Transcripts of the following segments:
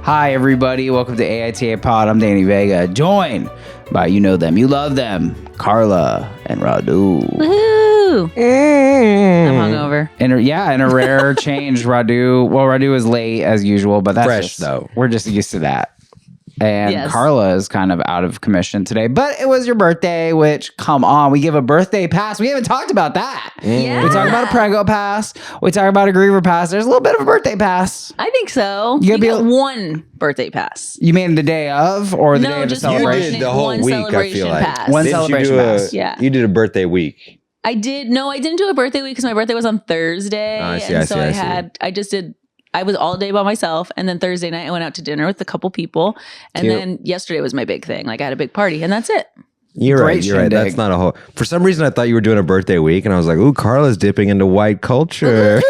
Hi, everybody. Welcome to AITA Pod. I'm Danny Vega, joined by you know them, you love them, Karla and Radu. Woohoo! I'm hungover. In a rare change, Radu is late as usual, but that's fresh though. We're just used to that. And Yes. Karla is kind of out of commission today, but it was your birthday, which, come on, we give a birthday pass. We haven't talked about that. Yeah. We talk about a Prego pass. We talk about a Griever pass. There's a little bit of a birthday pass. I think so. You You gotta be get a- one birthday pass. You mean the day of or the No, day of the just one. celebration? You did the whole One week, I feel celebration like. pass. One Didn't celebration you do pass. Yeah. You did a birthday week. I didn't do a birthday week because my birthday was on Thursday. I see, and I so see, I see. I was all day by myself. And then Thursday night I went out to dinner with a couple people. And Cute. then yesterday was my big thing. Like I had a big party and that's it. You're Great right. You're right. shindig. That's not a whole. For some reason, I thought you were doing a birthday week, and I was like, "Ooh, Karla's dipping into white culture."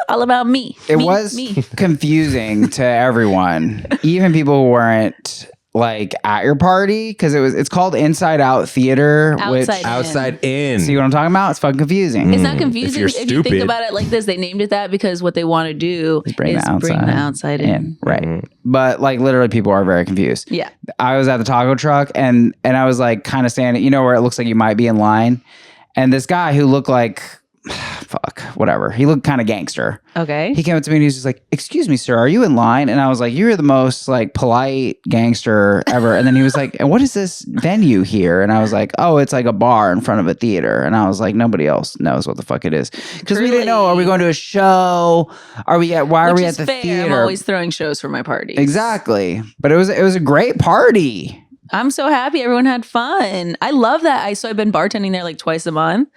All about me. It Me, was me. confusing to everyone, even people who weren't like at your party, because it's called Inside Out Theater. Outside Outside in. See what I'm talking about? It's fucking confusing. It's not confusing you're if you think stupid. about it like this. They named it that because what they want to do is Bring the outside in. Right. But like literally people are very confused. Yeah. I was at the taco truck and I was like kind of standing, where it looks like you might be in line. And this guy who looked like, whatever. He looked kind of gangster. Okay. He came up to me and he was just like, "Excuse me, sir, are you in line?" And I was like, "You're the most like polite gangster ever." And then he was like, "And what is this venue here?" And I was like, "Oh, it's like a bar in front of a theater." And I was like, "Nobody else knows what the fuck it is." Because we didn't know, are we going to a show? Why are we Which at is the fair. theater? I'm always throwing shows for my parties. Exactly. But it was a great party. I'm so happy everyone had fun. I love that. So I've been bartending there like twice a month.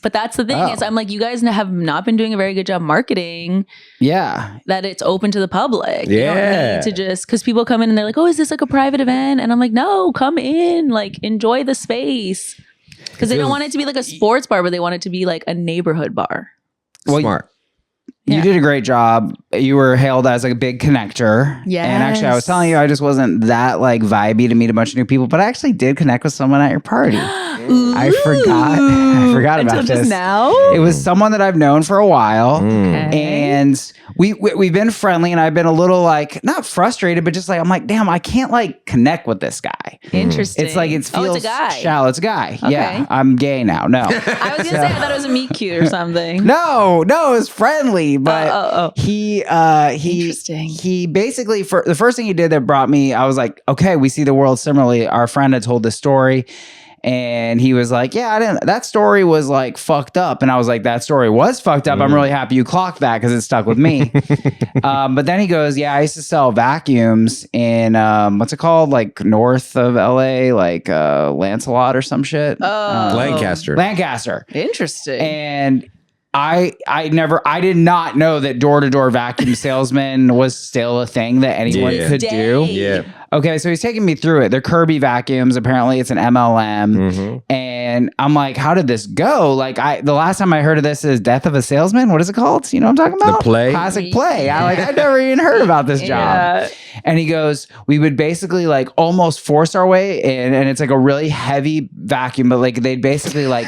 But that's the thing is I'm like, you guys have not been doing a very good job marketing Yeah. that it's open to the public. You Yeah. don't need to just, because people come in and they're like, "Oh, is this like a private event?" And I'm like, no, come in, like enjoy the space. Because they don't want it to be like a sports bar, but they want it to be like a neighborhood bar. Well, Smart. You Yeah. did a great job. You were hailed as a big connector. Yes. And actually, I was telling you, I just wasn't that like vibey to meet a bunch of new people, but I actually did connect with someone at your party. I forgot Until about just this. now. It was someone that I've known for a while. And we've been friendly, and I've been a little like, not frustrated, but just like, I'm like, damn, I can't like connect with this guy. Interesting. It's like, it feels Oh, it's a guy. shallow. It's a guy. Okay. Yeah. I'm gay now. No. I was gonna say I thought it was a meet cute or something. No, it was friendly, but Oh. he Interesting. he basically, for the first thing he did that brought me, I was like, okay, we see the world similarly. Our friend had told this story, and he was like, yeah, that story was like fucked up. And I was like, that story was fucked up. I'm really happy you clocked that because it stuck with me. But then he goes, yeah, I used to sell vacuums in, what's it called? Like north of LA, like Lancelot or some shit. Oh. Lancaster. Interesting. And I did not know that door-to-door vacuum salesman was still a thing that anyone Yeah. could do. Yeah. Okay, so he's taking me through it. They're Kirby vacuums. Apparently, it's an MLM. Mm-hmm. And I'm like, how did this go? Like, the last time I heard of this is Death of a Salesman. What is it called? You know what I'm talking about? The play? Classic play. I'd never even heard about this job. Yeah. And he goes, we would basically like almost force our way in, and it's like a really heavy vacuum, but like they'd basically like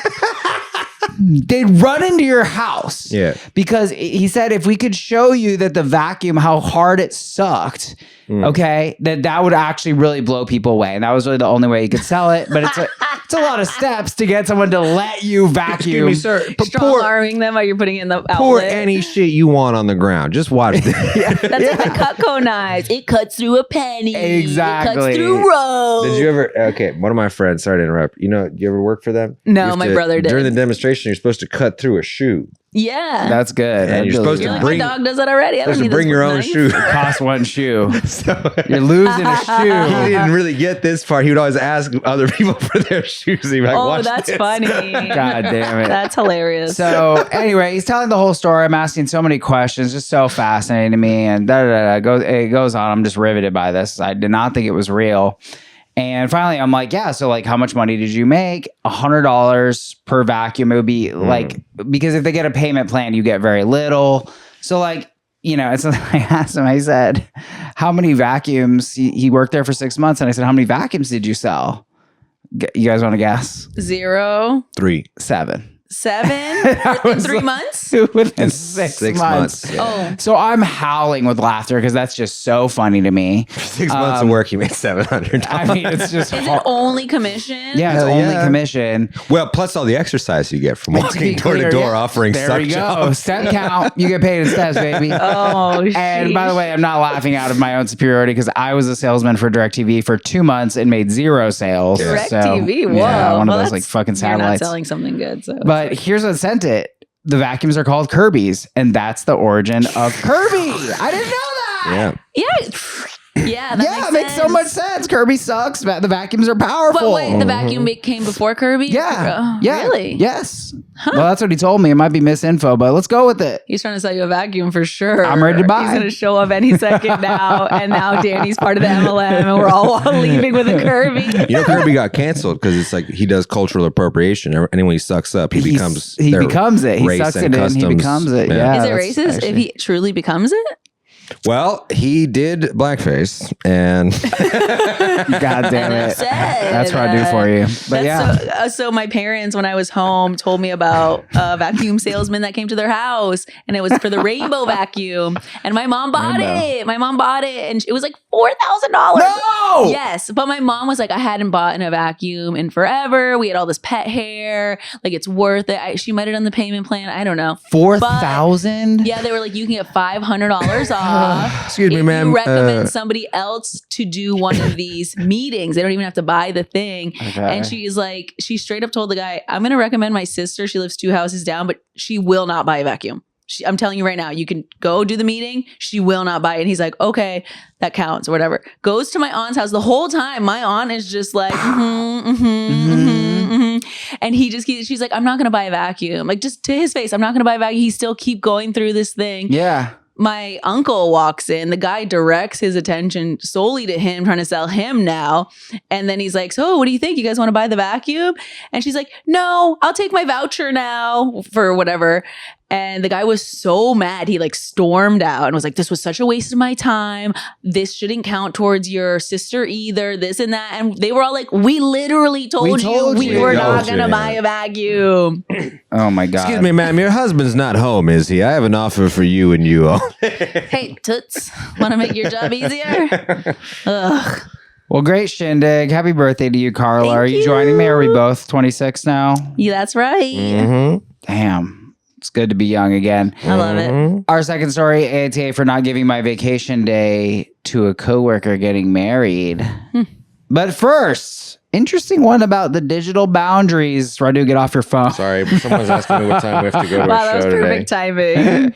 they'd run into your house. Yeah. Because he said if we could show you that the vacuum, how hard it sucked, okay, that would actually really blow people away. And that was really the only way you could sell it. But it's a lot of steps to get someone to let you vacuum. Excuse me, sir. Strong arming them while you're putting it in the outlet. Pour any shit you want on the ground. Just watch this. That's like the Cutco knives. It cuts through a penny. Exactly. It cuts through road. Did you ever? Okay, one of my friends. Sorry to interrupt. You ever work for them? No, You have my brother did. During the demonstration, you're supposed to cut through a shoe. Yeah. That's good. And you're supposed You're to like, bring- my dog does that already. I don't Supposed to need bring this your own knife. shoe. Cost one shoe. So You're losing a shoe. he didn't really get this part. He would always ask other people for their shoes. He'd be like, Oh, watch that's this. funny. God damn it. That's hilarious. So anyway, he's telling the whole story. I'm asking so many questions, just so fascinating to me. And it goes on. I'm just riveted by this. I did not think it was real. And finally, I'm like, yeah, so like how much money did you make? $100 per vacuum. It would be like, because if they get a payment plan, you get very little. So like, it's I asked him, I said, how many vacuums? He worked there for 6 months. And I said, how many vacuums did you sell? You guys want to guess? 0. 3. 7. 7 in 3 months? Within 6 months. Yeah. Oh, So I'm howling with laughter because that's just so funny to me. 6 months of work, you made $700. I mean, it's just is it only commission? yeah, it's Hell only yeah. commission. Well, plus all the exercise you get from To be walking door clear, to door yeah. offering There suck you go. jobs. Step count. You get paid in steps, baby. Oh, And by the way, I'm not laughing out of my own superiority because I was a salesman for DirecTV for 2 months and made 0 sales. DirecTV, whoa. Yeah, one of Well, those like that's- fucking You're not satellites. selling something good. So But here's what sent it. The vacuums are called Kirby's, and that's the origin of Kirby. I didn't know that. Yeah. yeah, that Yeah, it makes so much sense. Kirby sucks. The vacuums are powerful. But wait, the vacuum came before Kirby? Yeah. Oh, Yeah. Really? Yes. Well, that's what he told me. It might be misinfo, but let's go with it. He's trying to sell you a vacuum for sure. I'm ready to buy. He's going to show up any second now. And now Danny's part of the MLM and we're all leaving with a Kirby. You know, Kirby got canceled because it's like he does cultural appropriation. Anyone he sucks up, he becomes He their becomes it. He race sucks and it in. He customs. becomes it. Yeah. Is it that's racist actually- if he truly becomes it? Well, he did blackface, and God damn And it. upset. That's what I do for you. But yeah. So my parents, when I was home, told me about a vacuum salesman that came to their house, and it was for the rainbow vacuum. And my mom bought Rainbow. it. My mom bought it, and it was like $4,000. No! Yes, but my mom was like, I hadn't bought in a vacuum in forever. We had all this pet hair. Like, it's worth it. She might have done the payment plan. I don't know. 4,000? Yeah, they were like, you can get $500 off. excuse me, if ma'am. you recommend somebody else to do one of these meetings. They don't even have to buy the thing. Okay. And she's like, she straight up told the guy, I'm going to recommend my sister. She lives 2 houses down, but she will not buy a vacuum. I'm telling you right now, you can go do the meeting. She will not buy it. And he's like, okay, that counts or whatever. Goes to my aunt's house the whole time. My aunt is just like, and she's like, I'm not going to buy a vacuum. Like, just to his face, I'm not going to buy a vacuum. He still keep going through this thing. Yeah. My uncle walks in. The guy directs his attention solely to him, trying to sell him now. And then he's like, so what do you think? You guys want to buy the vacuum? And she's like, no, I'll take my voucher now for whatever. And the guy was so mad. He like stormed out and was like, this was such a waste of my time. This shouldn't count towards your sister either, this and that. And they were all like, we literally told you we were not going to buy a vacuum. Oh my God. Excuse me, ma'am. Your husband's not home, is he? I have an offer for you and you all. Hey, toots, want to make your job easier? Ugh. Well, great shindig. Happy birthday to you, Carla. Thank Are you you. joining me? Are we both 26 now? Yeah, that's right. Damn. It's good to be young again. I love it. Our second story, AITA for not giving my vacation day to a coworker getting married. But first, interesting one about the digital boundaries. Radu, get off your phone. Sorry, someone's asking me what time we have to go to Wow, our that was show today. perfect timing.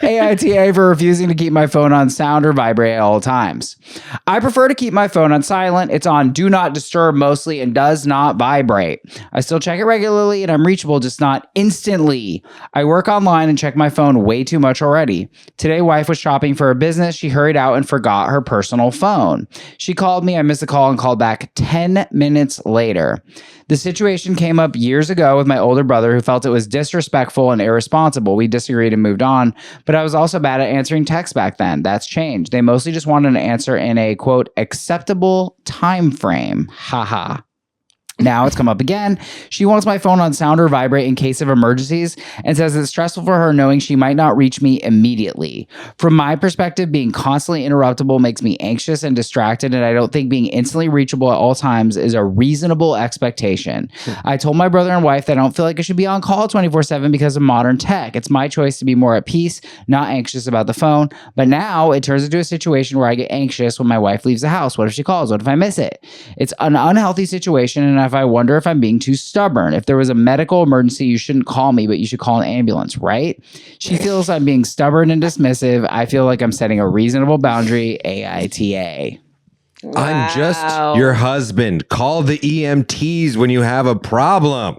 AITA for refusing to keep my phone on sound or vibrate at all times. I prefer to keep my phone on silent. It's on do not disturb mostly and does not vibrate. I still check it regularly and I'm reachable, just not instantly. I work online and check my phone way too much already. Today, wife was shopping for a business. She hurried out and forgot her personal phone. She called me. I missed the call and called back 10 minutes later. The situation came up years ago with my older brother who felt it was disrespectful and irresponsible. We disagreed and moved on, but I was also bad at answering texts back then. That's changed. They mostly just wanted an answer in a, quote, acceptable time frame. Haha. Now it's come up again. She wants my phone on sound or vibrate in case of emergencies and says it's stressful for her knowing she might not reach me immediately. From my perspective, being constantly interruptible makes me anxious and distracted, and I don't think being instantly reachable at all times is a reasonable expectation. I told my brother and wife that I don't feel like I should be on call 24/7 because of modern tech. It's my choice to be more at peace, not anxious about the phone. But now it turns into a situation where I get anxious when my wife leaves the house. What if she calls? What if I miss it? It's an unhealthy situation, and I wonder if I'm being too stubborn. If there was a medical emergency, you shouldn't call me, but you should call an ambulance, right? She feels I'm being stubborn and dismissive. I feel like I'm setting a reasonable boundary. AITA. I'm just your husband. Call the EMTs when you have a problem.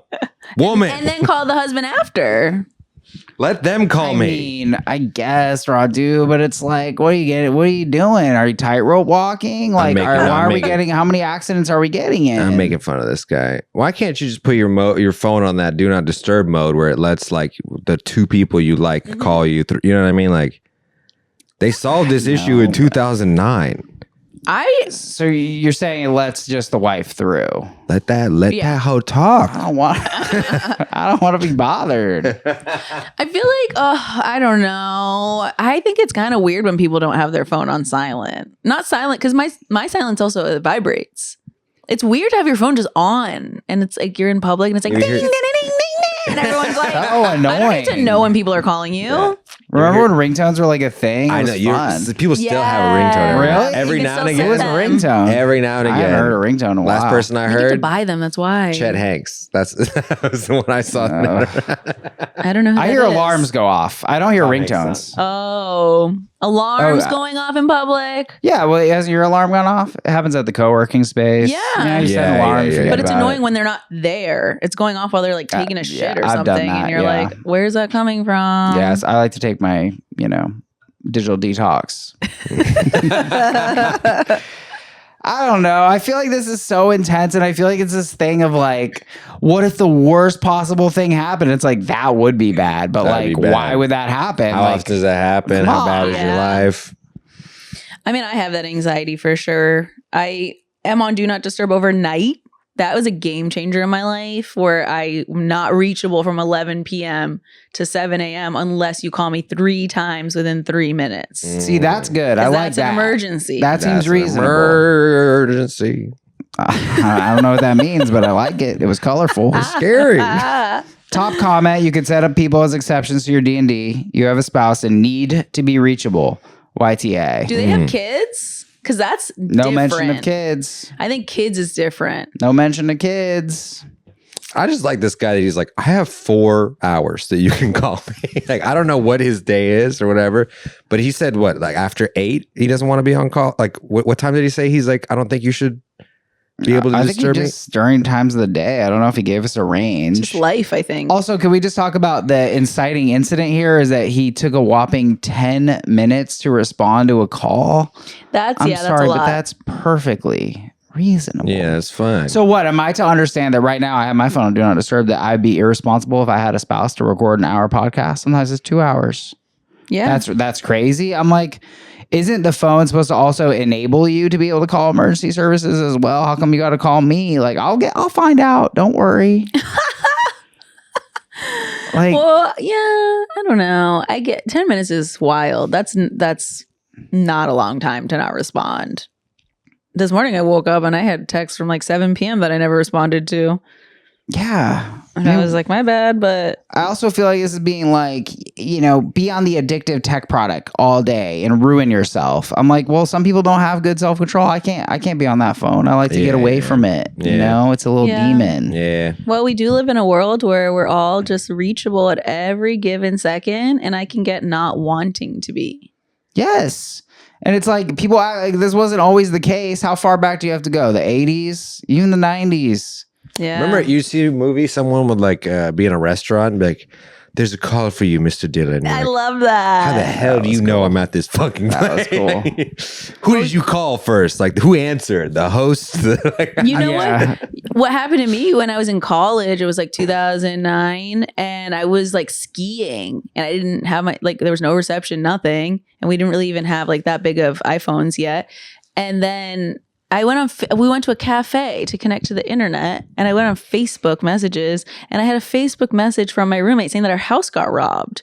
Woman, And then call the husband after. let them call I me. mean, I guess, Radu, but it's like, what are you getting? What are you doing? Are you tightrope walking? Like, how many accidents are we getting in? I'm making fun of this guy. Why can't you just put your phone on that do not disturb mode where it lets like the 2 people you like call you through? You know what I mean? Like they solved this issue in 2009. So you're saying it lets just the wife through? Let that hoe talk. I don't want. I don't want to be bothered. I feel like, I don't know. I think it's kind of weird when people don't have their phone on silent. Not silent, because my silence also vibrates. It's weird to have your phone just on, and it's like you're in public, and it's like ding, ding, ding, ding, ding, and everyone's like, Oh, annoying. I don't need to know when people are calling you. Yeah. Remember when ringtones were like a thing? It I was know. fun. People still have a ringtone. Really? Every You now can and still It was a set again. them. ringtone. Every now and I again. haven't heard a ringtone in a while. Last person I You get to heard, buy them. That's why. Chet Hanks. That was the one I saw. I don't know. Who I that hear is. alarms go off. I don't hear That makes ringtones. sense. Oh, alarms Oh, going off in public. Yeah, well, has your alarm gone off? It happens at the co-working space. Yeah. You set Yeah, an alarm. yeah, forget yeah. But it's about annoying it. when they're not there. It's going off while they're like taking a yeah, shit or I've done something, that, and you're yeah. like, "Where's that coming from?" Yes, I like to take my, digital detox. I don't know. I feel like this is so intense, and I feel like it's this thing of like, what if the worst possible thing happened? It's like that would be bad, but That'd like, be bad. why would that happen? How like, often does that happen? come How bad on. is your Yeah. life? I mean, I have that anxiety for sure. I am on Do Not Disturb overnight. That was a game changer in my life where I'm not reachable from 11 p.m. to 7 a.m. unless you call me 3 times within 3 minutes. see, that's good. I 'Cause like that's that. an emergency. That seems That's an reasonable. Emergency. I don't know what that means, but I like it. It was colorful. Scary. Top comment: you can set up people as exceptions to your D&D. You have a spouse and need to be reachable. YTA. Do they have kids? Because that's No different. mention of kids. I think kids is different. No mention of kids. I just like this guy that he's like, I have 4 hours that you can call me. Like, I don't know what his day is or whatever, but he said what, like after 8, he doesn't want to be on call. Like, what time did he say? He's like, I don't think you should be able to I think disturb he me. just during times of the day. I don't know if he gave us a range. Just life, I think. Also, can we just talk about the inciting incident here? Is that he took a whopping 10 minutes to respond to a call? That's I'm that's sorry, a lot. but that's perfectly reasonable. Yeah, it's fine. So what am I to understand that right now I have my phone on Do Not Disturb, that I'd be irresponsible if I had a spouse to record an hour podcast? Sometimes it's 2 hours. yeah. That's crazy. I'm like, isn't the phone supposed to also enable you to be able to call emergency services as well? How come you got to call me? Like, I'll find out. Don't worry. Like, Well, yeah, I don't know. I get 10 minutes is wild. That's not a long time to not respond. This morning I woke up and I had texts from like 7 p.m. that I never responded to. yeah. And I was like, my bad, but I also feel like this is being like, be on the addictive tech product all day and ruin yourself. I'm like, well, some people don't have good self-control. I can't be on that phone. I like to get away from it. Yeah. It's a little Yeah. demon. yeah. well, we do live in a world where we're all just reachable at every given second, and I can get not wanting to be. Yes. And it's like people act like this wasn't always the case. How far back do you have to go? The 80s? Even the 90s? Yeah. Remember, you see a movie, someone would like be in a restaurant and be like, there's a call for you, Mr. Dillon. I Like, love that. how the hell do you know I'm at this fucking That was place? Who did you call first? Like, who answered? The host? You know Yeah. what happened to me when I was in college? It was like 2009, and I was like skiing, and I didn't have there was no reception, nothing, and we didn't really even have like that big of iPhones yet. And then we went to a cafe to connect to the internet, and I went on Facebook messages, and I had a Facebook message from my roommate saying that our house got robbed.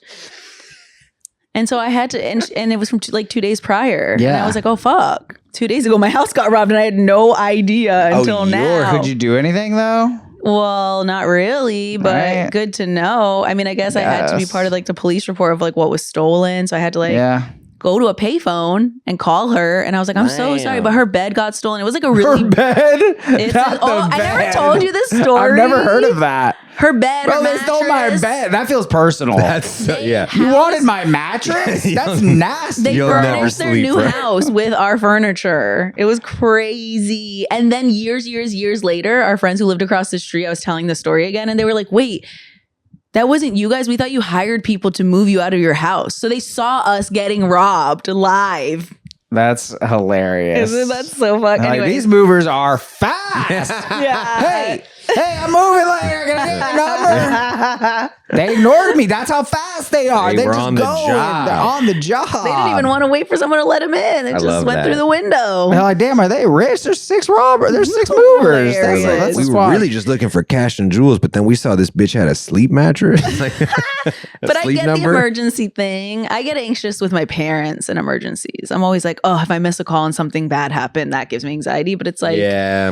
And so I had to, and it was from 2 days prior. And Yeah. I was like, oh, fuck. 2 days ago, my house got robbed, and I had no idea until now. Could you do anything though? Well, not really, but Right. good to know. I mean, I guess I had to be Yes. part of like the police report of like what was stolen. So I had to go to a payphone and call her. And I was like, I'm so sorry, Damn. but her bed got stolen. It was like a really bed? It's Not the I never bed. told you this story. I've never heard of that. Her bed. Bro, her they stole my mattress. bed. That feels personal. That's yeah. You wanted my mattress? That's nasty. They You'll never furnished their sleep, new right? house with our furniture. It was crazy. And then years later, our friends who lived across the street, I was telling the story again, and they were like, wait, that wasn't you guys? We thought you hired people to move you out of your house. So they saw us getting robbed live. That's hilarious. Isn't that so fucking Like, anyway? these movers are fast. Yeah. Hey, Hey, I'm moving later. Can I get your number? They ignored me. That's how fast they are. They They're were just on the going. job. They're on the job. They didn't even want to wait for someone to let him in. They just love went that. through the window. They're like, damn, are they rich? There's 6 robbers. There's 6 movers. Hilarious. That's We the were squad. really just looking for cash and jewels, but then we saw this bitch had a sleep mattress. But I get the emergency thing. I get anxious with my parents in emergencies. I'm always like, oh, if I miss a call and something bad happened, that gives me anxiety. But it's like, Yeah.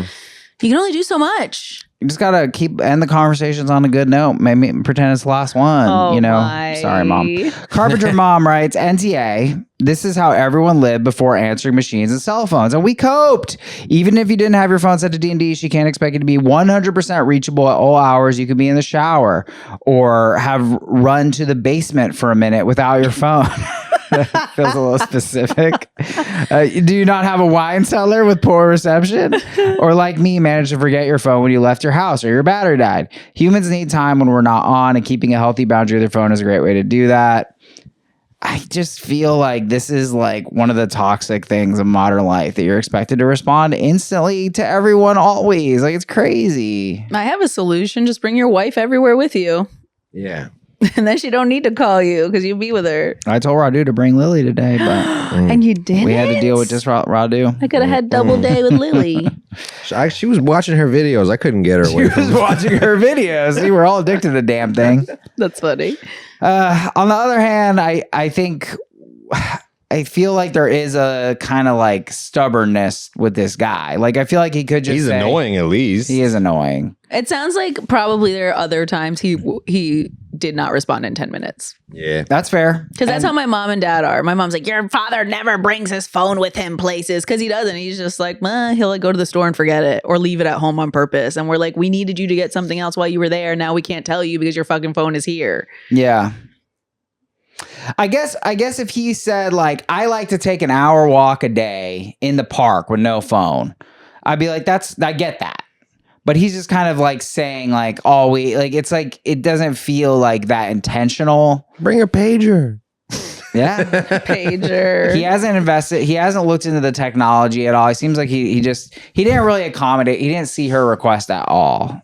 you can only do so much. You just gotta end the conversations on a good note. Maybe pretend it's the last one. Oh, you know, my. sorry, mom. Carpenter mom writes, NTA. This is how everyone lived before answering machines and cell phones, and we coped. Even if you didn't have your phone set to D&D, she can't expect you to be 100% reachable at all hours. You could be in the shower or have run to the basement for a minute without your phone. Feels a little specific. Do you not have a wine cellar with poor reception? Or like me, manage to forget your phone when you left your house or your battery died? Humans need time when we're not on, and keeping a healthy boundary with your phone is a great way to do that. I just feel like this is like one of the toxic things of modern life, that you're expected to respond instantly to everyone always. Like, it's crazy. I have a solution. Just bring your wife everywhere with you. Yeah. And then she don't need to call you because you'll be with her. I told Radu to bring Lily today, but And you didn't? we had to deal with just Radu. I could have had double day with Lily. She was watching her videos. I couldn't get her away She from was watching her videos. See, we're all addicted to the damn thing. That's funny. On the other hand, I think I feel like there is a kind of like stubbornness with this guy. Like, I feel like he could just He's say, annoying at least. He is annoying. It sounds like probably there are other times he did not respond in 10 minutes. Yeah. That's fair. Because that's how my mom and dad are. My mom's like, your father never brings his phone with him places. Because he doesn't. He's just like, he'll like go to the store and forget it or leave it at home on purpose. And we're like, we needed you to get something else while you were there. Now we can't tell you because your fucking phone is here. Yeah. I guess if he said, like, I like to take an hour walk a day in the park with no phone, I'd be like, I get that. But he's just kind of like saying, like, it's like, it doesn't feel like that intentional. Bring a pager. Yeah. Pager. He hasn't looked into the technology at all. It seems like he didn't really accommodate. He didn't see her request at all.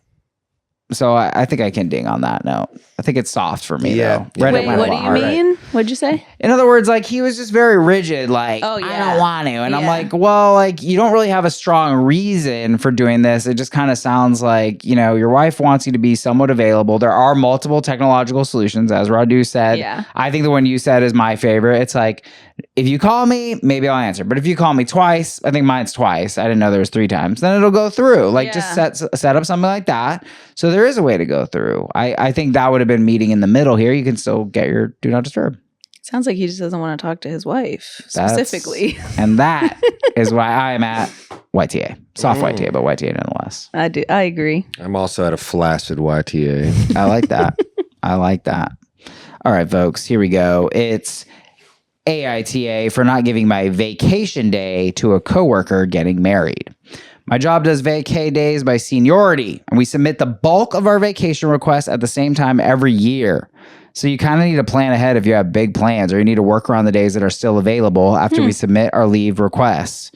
So I think I can ding on that note. I think it's soft for me, Yeah. though. Right Wait, at my what do little you heart. mean? What'd you say? In other words, like, he was just very rigid, like, Oh, I yeah. don't want to. And I'm Yeah. like, well, like, you don't really have a strong reason for doing this. It just kind of sounds like, you know, your wife wants you to be somewhat available. There are multiple technological solutions, as Radu said. Yeah. I think the one you said is my favorite. It's like, if you call me, maybe I'll answer. But if you call me twice, I think mine's twice. I didn't know there was 3 times. Then it'll go through. Like, just set up something like that. So there is a way to go through. I think that would have been meeting in the middle here. You can still get your do not disturb. Sounds like he just doesn't want to talk to his wife specifically. And that is why I'm at YTA. Soft YTA, but YTA nonetheless. I agree. I'm also at a flaccid YTA. I like that. I like that. All right, folks, here we go. It's AITA for not giving my vacation day to a coworker getting married. My job does vacay days by seniority, and we submit the bulk of our vacation requests at the same time every year. So you kind of need to plan ahead if you have big plans, or you need to work around the days that are still available after we submit our leave requests.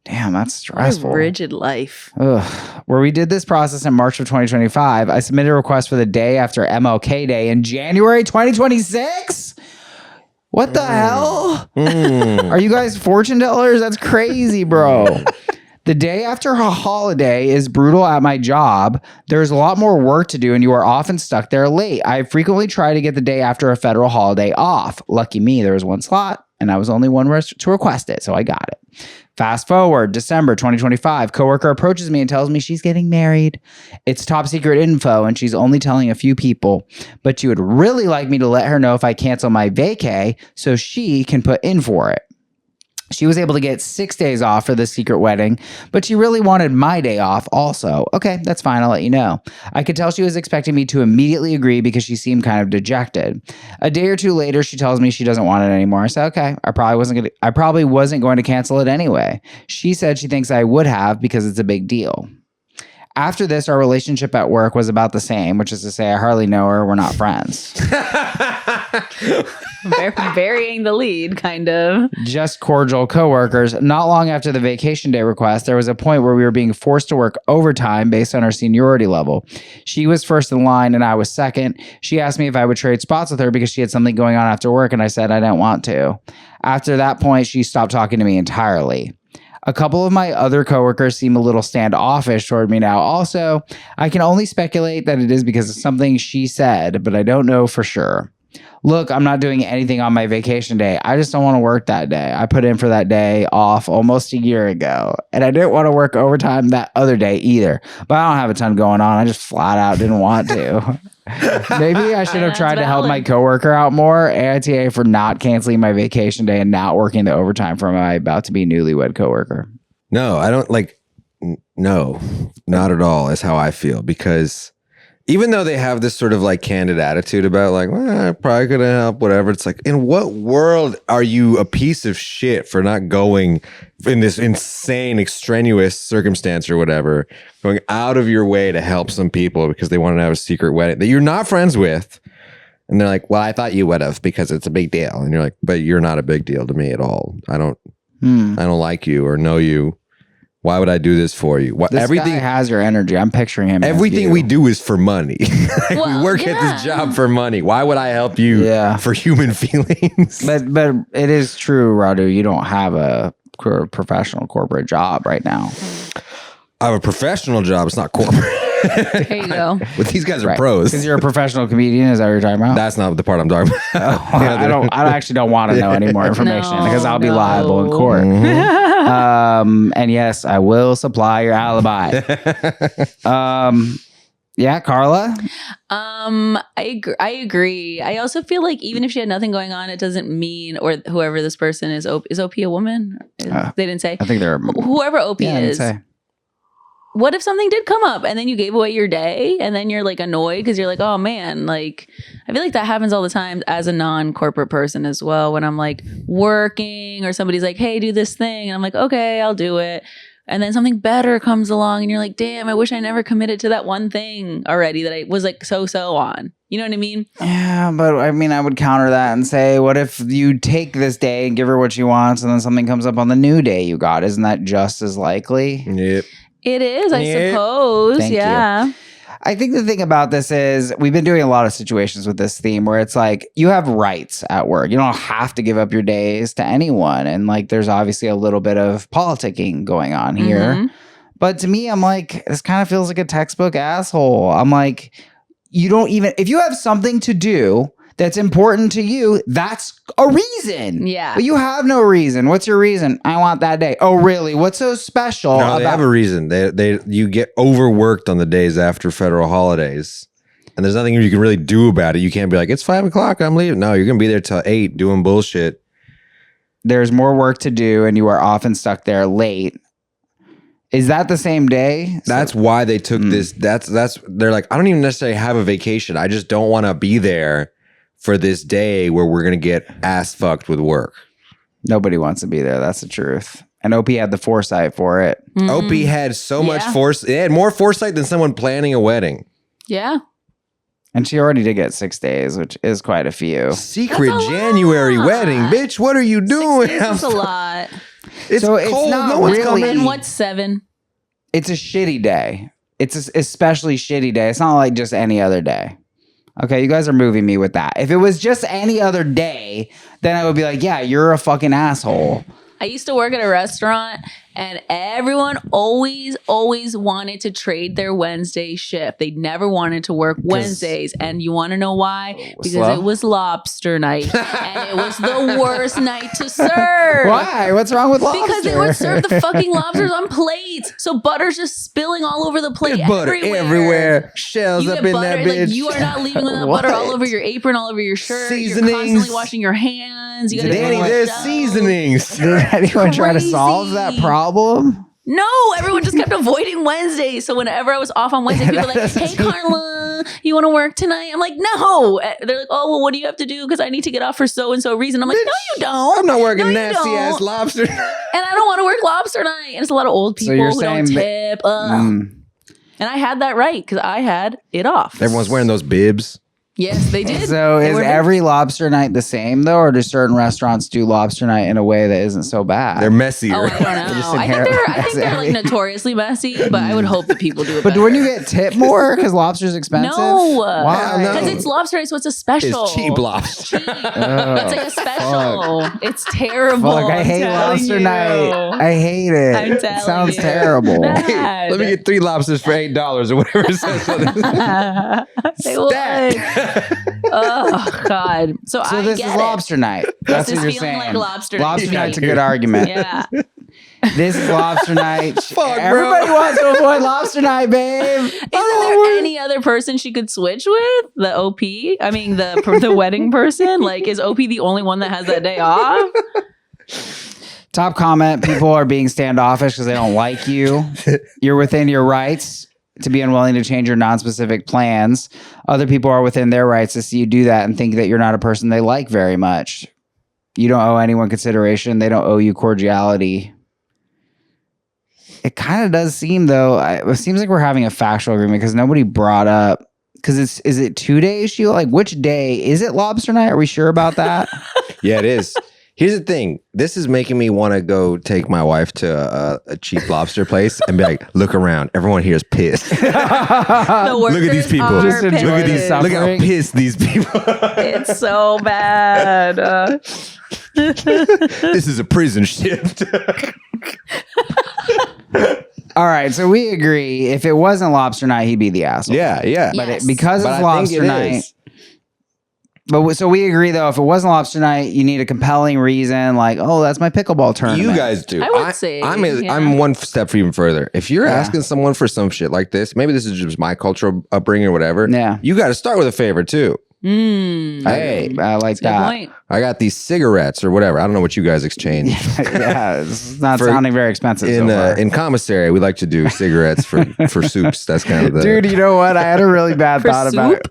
Damn, that's stressful. What a rigid life. Ugh. Where we did this process in March of 2025, I submitted a request for the day after MLK Day in January 2026? What the hell? Are you guys fortune tellers? That's crazy, bro. The day after a holiday is brutal at my job. There's a lot more work to do, and you are often stuck there late. I frequently try to get the day after a federal holiday off. Lucky me, there was one slot, and I was only one to request it, so I got it. Fast forward, December 2025, coworker approaches me and tells me she's getting married. It's top secret info, and she's only telling a few people, but she would really like me to let her know if I cancel my vacay so she can put in for it. She was able to get 6 days off for the secret wedding, but she really wanted my day off also. Okay, that's fine. I'll let you know. I could tell she was expecting me to immediately agree because she seemed kind of dejected. A day or two later, she tells me she doesn't want it anymore. I said, okay, I probably wasn't going to cancel it anyway. She said she thinks I would have because it's a big deal. After this, our relationship at work was about the same, which is to say I hardly know her. We're not friends. Burying the lead, kind of. Just cordial coworkers. Not long after the vacation day request, there was a point where we were being forced to work overtime based on our seniority level. She was first in line and I was second. She asked me if I would trade spots with her because she had something going on after work, and I said I didn't want to. After that point, she stopped talking to me entirely. A couple of my other coworkers seem a little standoffish toward me now. Also, I can only speculate that it is because of something she said, but I don't know for sure. Look, I'm not doing anything on my vacation day. I just don't want to work that day. I put in for that day off almost a year ago, and I didn't want to work overtime that other day either. But I don't have a ton going on. I just flat out didn't want to. Maybe I should have tried to help my coworker out more. AITA for not canceling my vacation day and not working the overtime for my about to be newlywed coworker. No, I don't no, not at all is how I feel, because even though they have this sort of like candid attitude about like, well, I probably could have helped, whatever. It's like, in what world are you a piece of shit for not going in this insane, extraneous circumstance or whatever, going out of your way to help some people because they want to have a secret wedding that you're not friends with? And they're like, well, I thought you would have because it's a big deal. And you're like, but you're not a big deal to me at all. I don't like you or know you. Why would I do this for you? Everything guy has your energy. I'm picturing him. Everything we do is for money. We work at this job for money. Why would I help you for human feelings? But it is true, Radu. You don't have a professional corporate job right now. I have a professional job. It's not corporate. There you go. But these guys are pros. Because you're a professional comedian. Is that what you're talking about? That's not the part I'm talking about. I actually don't want to know any more information because I'll be liable in court. And yes, I will supply your alibi. Yeah, Carla? I agree. I also feel like even if she had nothing going on, it doesn't mean, or whoever this person is OP a woman? They didn't say. I think they're whoever OP is. What if something did come up and then you gave away your day and then you're like annoyed because you're like, oh man, like I feel like that happens all the time as a non-corporate person as well. When I'm like working or somebody's like, hey, do this thing. And I'm like, okay, I'll do it. And then something better comes along and you're like, damn, I wish I never committed to that one thing already that I was like so on. You know what I mean? Yeah, but I mean, I would counter that and say, what if you take this day and give her what she wants and then something comes up on the new day you got? Isn't that just as likely? Yep. It is, I suppose. Thank you. I think the thing about this is we've been doing a lot of situations with this theme where it's like you have rights at work. You don't have to give up your days to anyone. And like there's obviously a little bit of politicking going on here. Mm-hmm. But to me, I'm like, this kind of feels like a textbook asshole. I'm like, you don't even, if you have something to do that's important to you, that's a reason. Yeah. But you have no reason. What's your reason? I want that day. Oh, really? What's so special? No, they have a reason. You get overworked on the days after federal holidays. And there's nothing you can really do about it. You can't be like, it's 5 o'clock, I'm leaving. No, you're going to be there till 8 doing bullshit. There's more work to do and you are often stuck there late. Is that the same day? That's why they took this. They're like, I don't even necessarily have a vacation. I just don't want to be there for this day where we're going to get ass fucked with work. Nobody wants to be there. That's the truth. And OP had the foresight for it. Mm-hmm. OP had so much foresight. They had more foresight than someone planning a wedding. Yeah. And she already did get 6 days, which is quite a few. Secret January wedding. Bitch, what are you doing? 6 days is a lot. It's so cold. It's not no one's really, coming. And what's 7? It's a shitty day. It's an especially shitty day. It's not like just any other day. Okay, you guys are moving me with that. If it was just any other day, then I would be like, yeah, you're a fucking asshole. I used to work at a restaurant and everyone always wanted to trade their Wednesday shift. They never wanted to work Wednesdays. And you want to know why? Because it was lobster night. And it was the worst night to serve. Why? What's wrong with lobster? Because they would serve the fucking lobsters on plates. So butter's just spilling all over the plate. There's butter everywhere. Shells up in that bitch. Like, you are not leaving with that butter all over your apron, all over your shirt. Seasonings. You're constantly washing your hands. You gotta Danny, there's seasonings. Did anyone try to solve that problem? No, everyone just kept avoiding Wednesdays. So whenever I was off on Wednesday, people were like, hey, Carla, you want to work tonight? I'm like, no. They're like, oh, well, what do you have to do? Because I need to get off for so-and-so reason. I'm like, no, you don't. I'm not working nasty-ass lobster. And I don't want to work lobster night. And it's a lot of old people who don't tip. And I had that right because I had it off. Everyone's wearing those bibs. Yes, they did. So They is were- every lobster night the same though, or do certain restaurants do lobster night in a way that isn't so bad? They're messier. Oh, I don't know. Just I think they're inherently like notoriously messy, but I would hope that people do it but better. when you get tipped more because lobster's expensive? No. Why? No. Because it's lobster night, so it's a special. It's cheap lobster. Cheap. It's like a special. It's terrible. Fuck, I I'm hate telling lobster you. night. I hate it. I'm It telling sounds you. terrible. Bad. Let me get 3 lobsters for $8 or whatever it says. They would. Oh God! So I this get is it. lobster night. That's This what is you're feeling saying. like lobster night. Lobster Yeah, night's a dude. good argument. Yeah. This is lobster night. Fuck, bro. Everybody wants to avoid lobster night, babe. Isn't there any other person she could switch with? The OP? I mean, the wedding person? Like, is OP the only one that has that day off? Top comment: people are being standoffish because they don't like you. You're within your rights to be unwilling to change your non-specific plans. Other people are within their rights to see you do that and think that you're not a person they like very much. You don't owe anyone consideration. They don't owe you cordiality. It kind of does seem, though, it seems like we're having a factual agreement because nobody brought up, because is it 2 days, Sheila? Like, which day? Is it lobster night? Are we sure about that? Yeah, it is. Here's the thing. This is making me want to go take my wife to a cheap lobster place and be like, look around. Everyone here is pissed. The Look at these workers people. are Just enjoy Look at these. pissed. suffering. Look how pissed these people. It's so bad. This is a prison shift. All right, so we agree. If it wasn't lobster night, he'd be the asshole. Yeah, yeah. But Yes. because But it's I think lobster it night. is. But so we agree though, if it wasn't lobster night, you need a compelling reason, like, oh, that's my pickleball tournament. You guys do. I would say, yeah. I'm one step even further. If you're asking someone for some shit like this, maybe this is just my cultural upbringing or whatever. Yeah. You got to start with a favor too. Hey, I like Good that. point. I got these cigarettes or whatever. I don't know what you guys exchange. Yeah, it's not For- sounding very expensive In so far. in commissary, we like to do cigarettes for soups. That's kind of the Dude, you know what? I had a really bad For thought about it.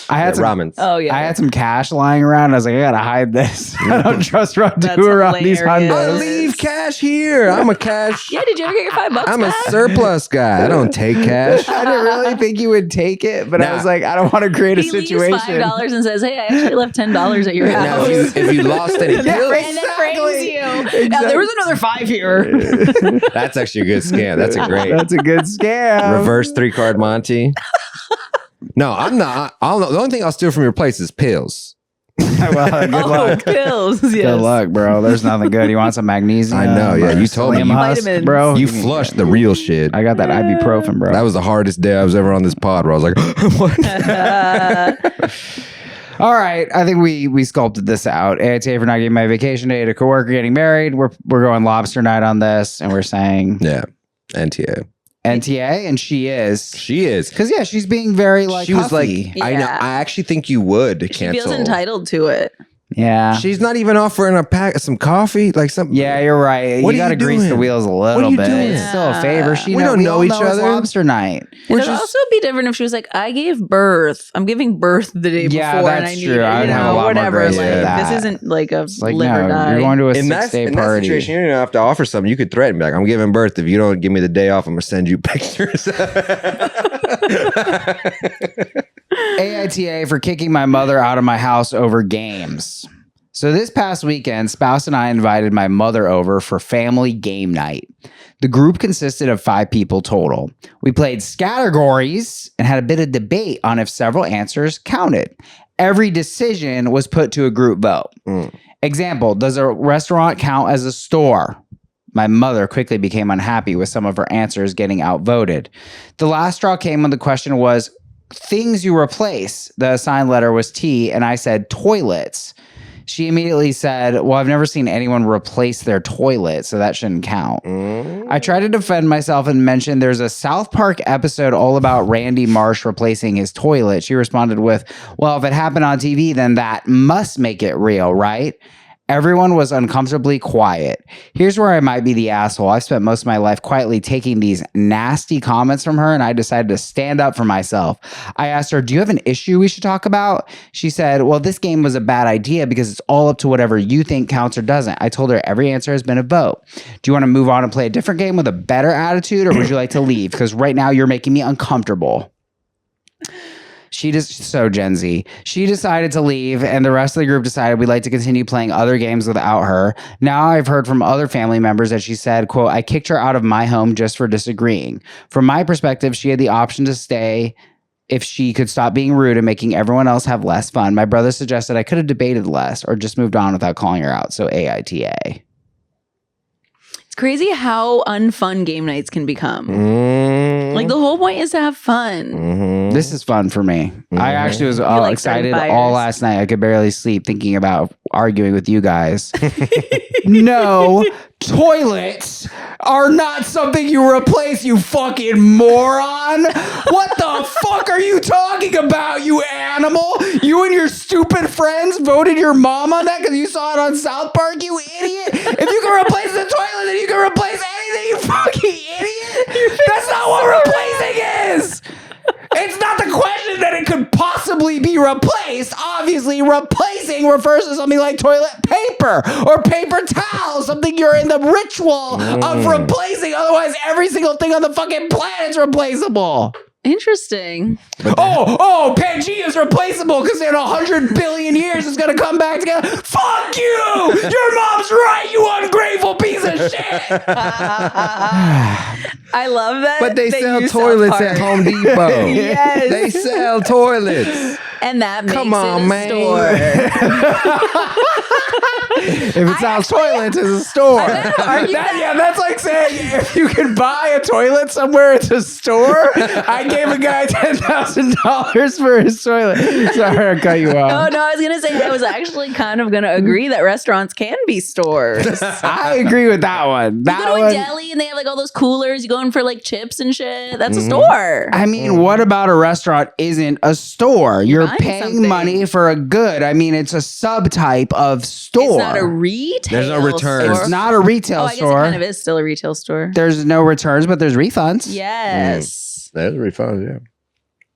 I had some ramen. Oh yeah. I had some cash lying around. I was like, I gotta hide this. I don't trust Radu That's around these hilarious. I hundos. leave cash here. I'm a cash. Yeah. Did you ever get your $5 I'm a back? surplus guy. I don't take cash. I didn't really think you would take it, but I Nah. was like, I don't want to create a He leaves situation. $5 and says, "Hey, I actually left $10 at your Now, house." if you lost any pills, And then frames you. Now, there was another 5 here. that's actually a good scam. That's a great That's a good scam. reverse 3-card Monty. No, I'm not. The only thing I'll steal from your place is pills. Well, good luck. Pills. Yes. Good luck, bro. There's nothing good. You want some magnesium? I know, yeah, or you told me. psyllium husk, Vitamins. bro. You flushed the real shit. I got that ibuprofen, bro. That was the hardest day I was ever on this pod where I was like, what? All right, I think we sculpted this out. AITA for not getting my vacation day to coworker getting married. We're going lobster night on this, and we're saying Yeah. NTA. NTA, and she is She is. because she's being very like She was like, huffy. I know. Yeah. I actually think you would She cancel. feels entitled to it. yeah, She's not even offering a pack of some coffee, like something. yeah, you're right. What you are got to you grease the doing? wheels a What are little you bit. doing? It's still a favor. She We know, don't know all each it's other. Lobster night. We're It'd just- also be different if she was like, "I gave birth. I'm giving birth the day Yeah, before, that's and I need true. it." I would You have a know, lot more whatever. grace Like for that. this isn't like a It's like, live or no, die. you're going to a in that 6-day in party. that situation, you don't even have to offer something. You could threaten, be like, "I'm giving birth. If you don't give me the day off, I'm gonna send you pictures." AITA for kicking my mother out of my house over games. So this past weekend, spouse and I invited my mother over for family game night. The group consisted of 5 people total. We played categories and had a bit of debate on if several answers counted. Every decision was put to a group vote. Example, does a restaurant count as a store? My mother quickly became unhappy with some of her answers getting outvoted. The last straw came when the question was things you replace. The assigned letter was T, and I said toilets. She immediately said, well, I've never seen anyone replace their toilet, so that shouldn't count. I tried to defend myself and mentioned there's a South Park episode all about Randy Marsh replacing his toilet. She responded with, well, if it happened on TV, then that must make it real, right? Everyone was uncomfortably quiet. Here's where I might be the asshole. I've spent most of my life quietly taking these nasty comments from her, and I decided to stand up for myself. I asked her, do you have an issue we should talk about? She said, well, this game was a bad idea because it's all up to whatever you think counts or doesn't. I told her every answer has been a vote. Do you want to move on and play a different game with a better attitude, or would you like to leave? Because right now you're making me uncomfortable. So Gen Z. She decided to leave, and the rest of the group decided we'd like to continue playing other games without her. Now I've heard from other family members that she said, quote, I kicked her out of my home just for disagreeing. From my perspective, she had the option to stay if she could stop being rude and making everyone else have less fun. My brother suggested I could have debated less or just moved on without calling her out. So AITA. Crazy how unfun game nights can become. Like the whole point is to have fun. This is fun for me. I actually was all excited all last night. I could barely sleep thinking about arguing with you guys. No, toilets are not something you replace, you fucking moron. What the fuck are you talking about, you animal? You and your stupid friends voted your mom on that because you saw it on South Park, you idiot. If you can replace the toilet, then you can replace anything, you fucking idiot. That's not what replacing is. It's not the question that it could possibly be replaced. Obviously, replacing refers to something like toilet paper or paper towel, something you're in the ritual of replacing. Otherwise, every single thing on the fucking planet is replaceable. Interesting. Pangea is replaceable because in 100 billion years it's going to come back together. Fuck you! Your mom's right, you ungrateful piece of shit! I love that. But they sell toilets at Home Depot. Yes. They sell toilets. And that makes Come on, it a man. store. If it sells toilets, it's a store. That's like saying if you can buy a toilet somewhere, it's a store. I gave a guy $10,000 for his toilet. Sorry, I cut you off. Oh, no, I was going to say I was actually kind of going to agree that restaurants can be stores. I agree with that one. You go to a deli and they have like all those coolers. You go in for like chips and shit. That's a store. I mean, what about a restaurant isn't a store? You're paying something. money for a good. I mean, it's a subtype of store. It's not a retail There's no returns. store. It's not a retail I guess store. it kind of is still a retail store. There's no returns, but there's refunds. Yes. That's refund, yeah.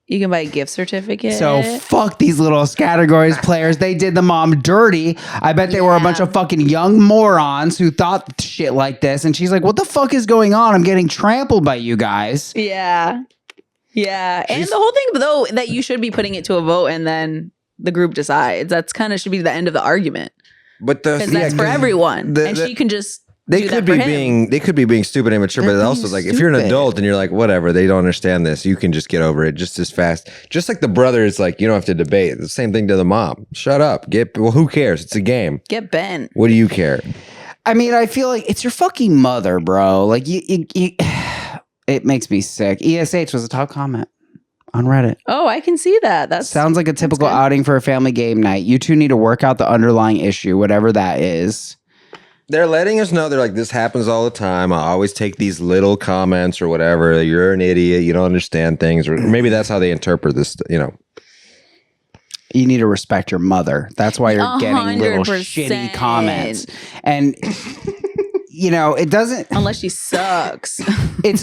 You can buy a gift certificate. So fuck these little categories players. They did the mom dirty. I bet they were a bunch of fucking young morons who thought shit like this. And she's like, what the fuck is going on? I'm getting trampled by you guys. Yeah. Yeah. And the whole thing, though, that you should be putting it to a vote and then the group decides. That's kind of should be the end of the argument. But Because that's for everyone. And she can just they could be being stupid and immature, but it also like if you're an adult and you're like, whatever, they don't understand this, you can just get over it just as fast. Just like the brother is like, you don't have to debate. The same thing to the mom. Shut up. Who cares? It's a game. Get bent. What do you care? I mean, I feel like it's your fucking mother, bro. Like you it makes me sick. ESH was a top comment on Reddit. Oh, I can see that. That sounds like a typical outing for a family game night. You two need to work out the underlying issue, whatever that is. They're letting us know. They're like, this happens all the time. I always take these little comments or whatever. You're an idiot. You don't understand things. Or maybe that's how they interpret this, You need to respect your mother. That's why you're getting little shitty comments. And it doesn't, unless she sucks.